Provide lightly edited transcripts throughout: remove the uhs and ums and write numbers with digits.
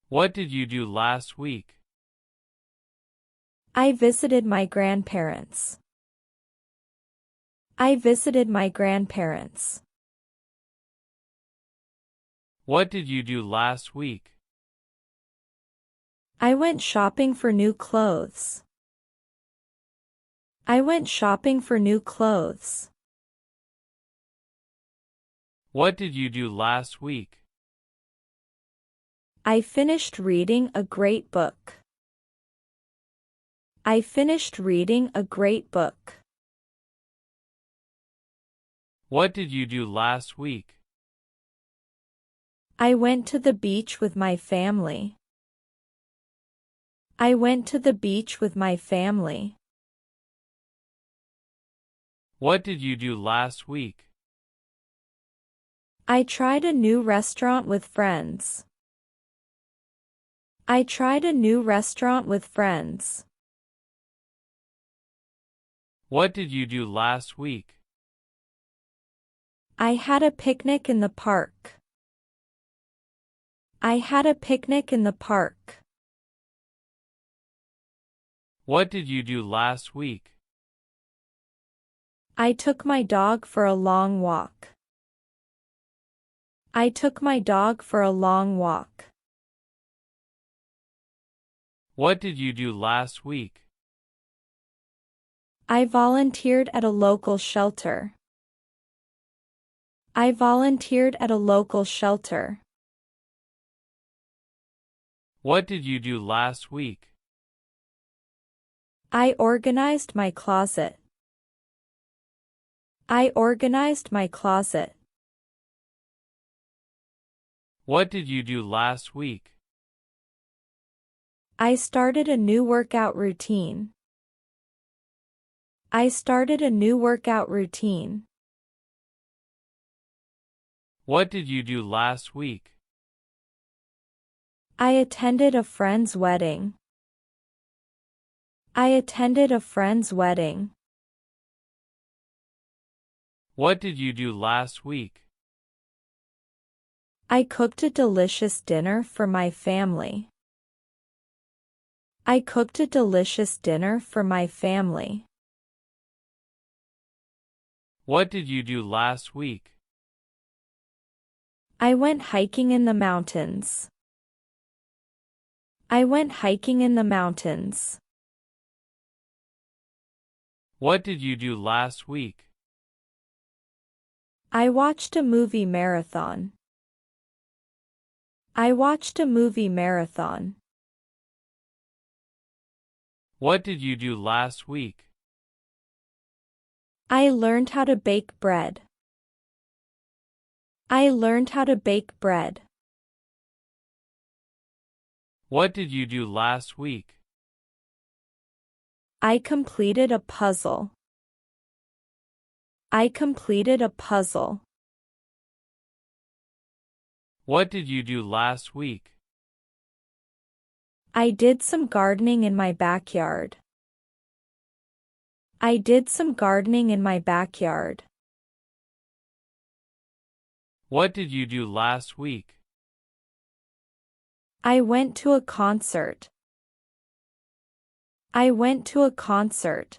What did you do last week? I visited my grandparents. I visited my grandparents. What did you do last week? I went shopping for new clothes. I went shopping for new clothes. What did you do last week? I finished reading a great book. I finished reading a great book. What did you do last week? I went to the beach with my family. I went to the beach with my family. What did you do last week? I tried a new restaurant with friends. I tried a new restaurant with friends. What did you do last week? I had a picnic in the park. I had a picnic in the park. What did you do last week? I took my dog for a long walk. I took my dog for a long walk. What did you do last week? I volunteered at a local shelter. I volunteered at a local shelter. What did you do last week? I organized my closet. I organized my closet. What did you do last week? I started a new workout routine. I started a new workout routine. What did you do last week? I attended a friend's wedding. I attended a friend's wedding. What did you do last week? I cooked a delicious dinner for my family. I cooked a delicious dinner for my family. What did you do last week? I went hiking in the mountains. I went hiking in the mountains. What did you do last week? I watched a movie marathon. I watched a movie marathon. What did you do last week? I learned how to bake bread. I learned how to bake bread. What did you do last week? I completed a puzzle. I completed a puzzle. What did you do last week? I did some gardening in my backyard. I did some gardening in my backyard. What did you do last week? I went to a concert. I went to a concert.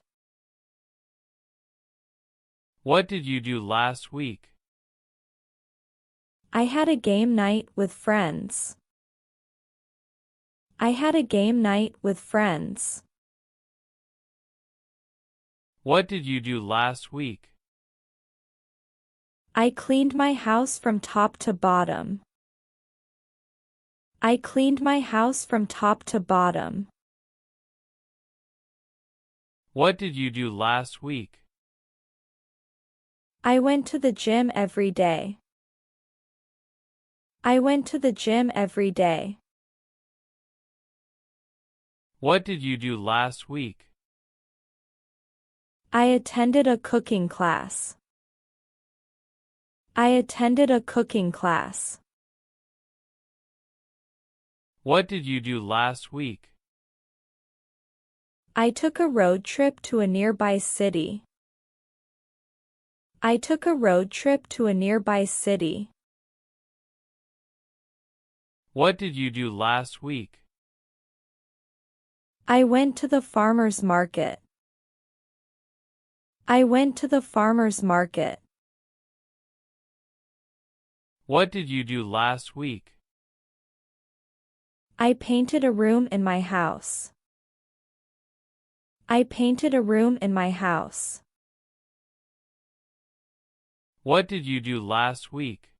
What did you do last week? I had a game night with friends. I had a game night with friends. What did you do last week? I cleaned my house from top to bottom. I cleaned my house from top to bottom. What did you do last week? I went to the gym every day. I went to the gym every day. What did you do last week? I attended a cooking class. I attended a cooking class. What did you do last week? I took a road trip to a nearby city. I took a road trip to a nearby city. What did you do last week? I went to the farmer's market. I went to the farmer's market. What did you do last week? I painted a room in my house. I painted a room in my house. What did you do last week?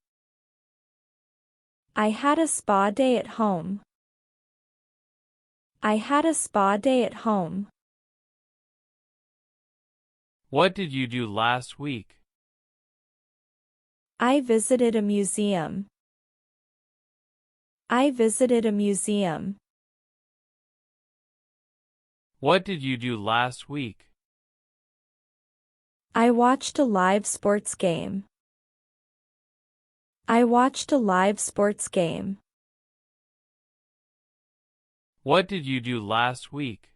I had a spa day at home. I had a spa day at home. What did you do last week? I visited a museum. I visited a museum. What did you do last week? I watched a live sports game. I watched a live sports game. What did you do last week?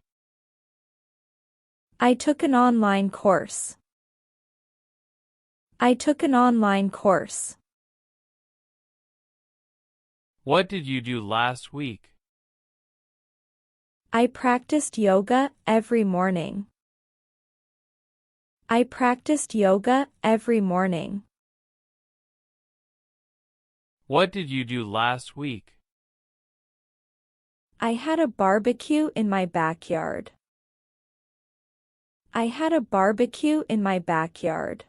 I took an online course. I took an online course. What did you do last week? I practiced yoga every morning. I practiced yoga every morning. What did you do last week? I had a barbecue in my backyard. I had a barbecue in my backyard.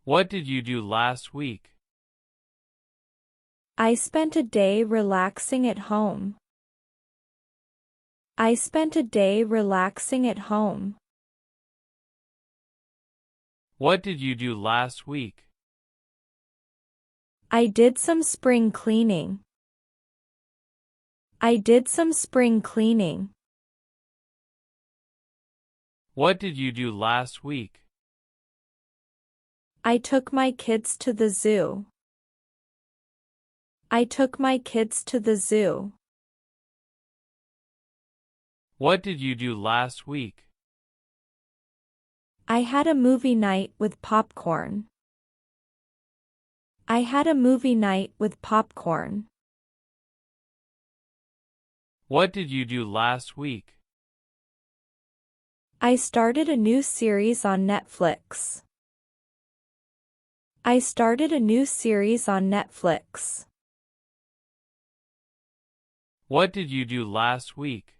What did you do last week? I spent a day relaxing at home. I spent a day relaxing at home. What did you do last week? I did some spring cleaning. I did some spring cleaning. What did you do last week? I took my kids to the zoo. I took my kids to the zoo. What did you do last week? I had a movie night with popcorn. I had a movie night with popcorn. What did you do last week? I started a new series on Netflix. I started a new series on Netflix. What did you do last week?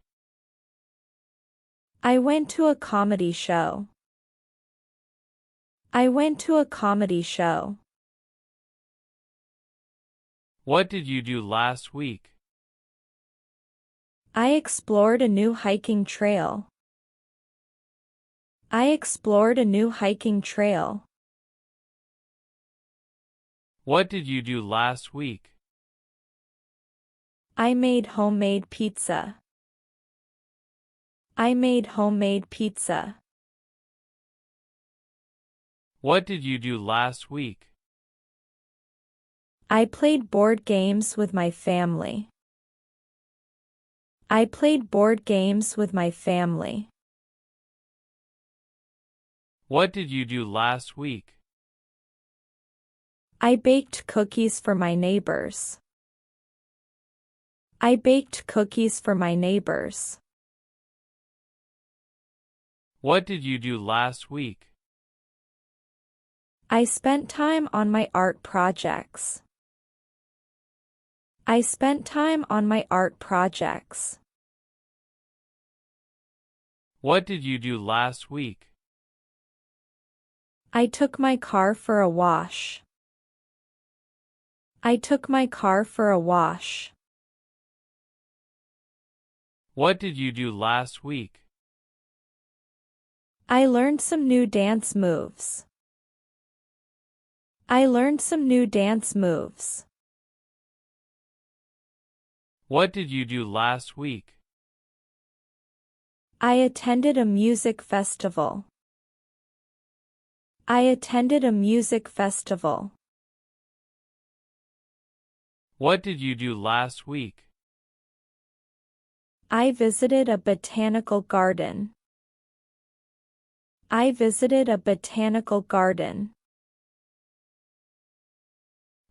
I went to a comedy show. I went to a comedy show. What did you do last week? I explored a new hiking trail. I explored a new hiking trail. What did you do last week? I made homemade pizza. I made homemade pizza. What did you do last week? I played board games with my family. I played board games with my family. What did you do last week? I baked cookies for my neighbors. I baked cookies for my neighbors. What did you do last week? I spent time on my art projects. I spent time on my art projects. What did you do last week? I took my car for a wash. I took my car for a wash. What did you do last week? I learned some new dance moves. I learned some new dance moves. What did you do last week? I attended a music festival. I attended a music festival. What did you do last week? I visited a botanical garden. I visited a botanical garden.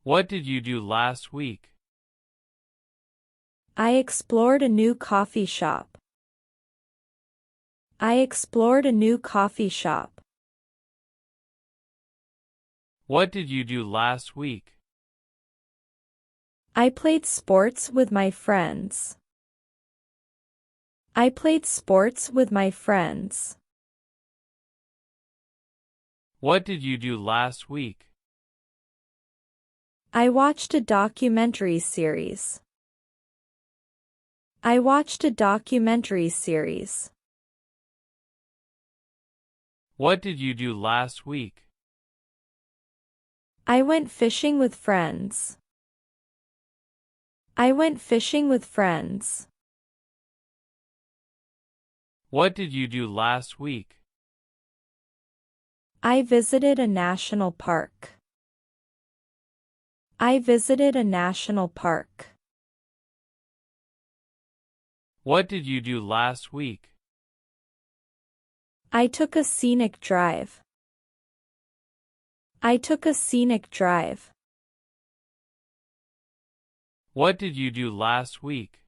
What did you do last week? I explored a new coffee shop. I explored a new coffee shop. What did you do last week? I played sports with my friends. I played sports with my friends. What did you do last week? I watched a documentary series. I watched a documentary series. What did you do last week? I went fishing with friends. I went fishing with friends. What did you do last week? I visited a national park. I visited a national park. What did you do last week? I took a scenic drive. I took a scenic drive. What did you do last week?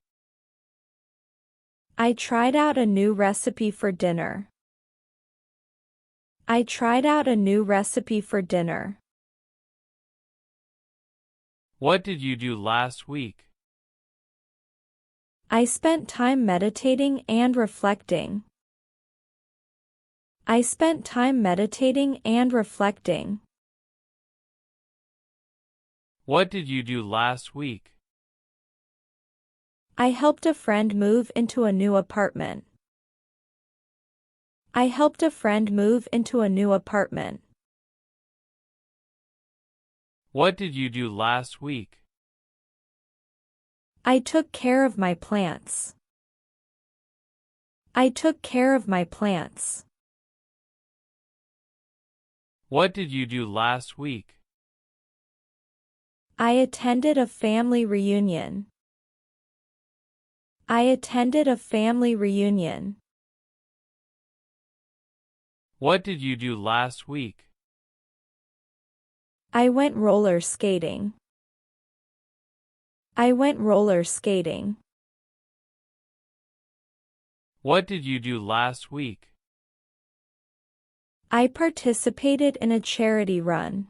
I tried out a new recipe for dinner. I tried out a new recipe for dinner. What did you do last week? I spent time meditating and reflecting. I spent time meditating and reflecting. What did you do last week? I helped a friend move into a new apartment. I helped a friend move into a new apartment. What did you do last week? I took care of my plants. I took care of my plants. What did you do last week? I attended a family reunion. I attended a family reunion. What did you do last week? I went roller skating. I went roller skating. What did you do last week? I participated in a charity run.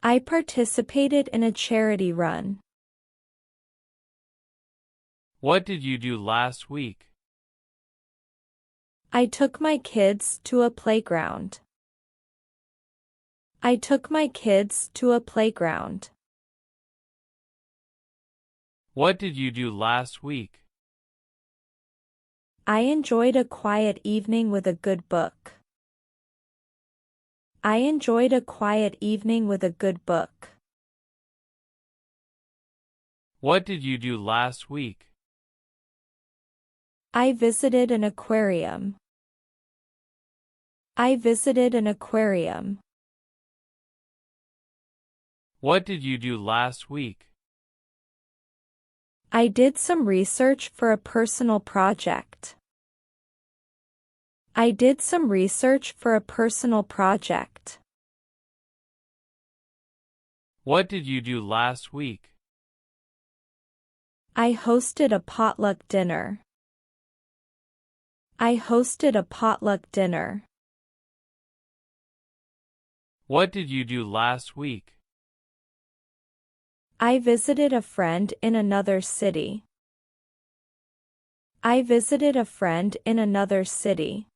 I participated in a charity run. What did you do last week? I took my kids to a playground. I took my kids to a playground. What did you do last week? I enjoyed a quiet evening with a good book. I enjoyed a quiet evening with a good book. What did you do last week? I visited an aquarium. I visited an aquarium. What did you do last week? I did some research for a personal project. I did some research for a personal project. What did you do last week? I hosted a potluck dinner. I hosted a potluck dinner. What did you do last week? I visited a friend in another city. I visited a friend in another city.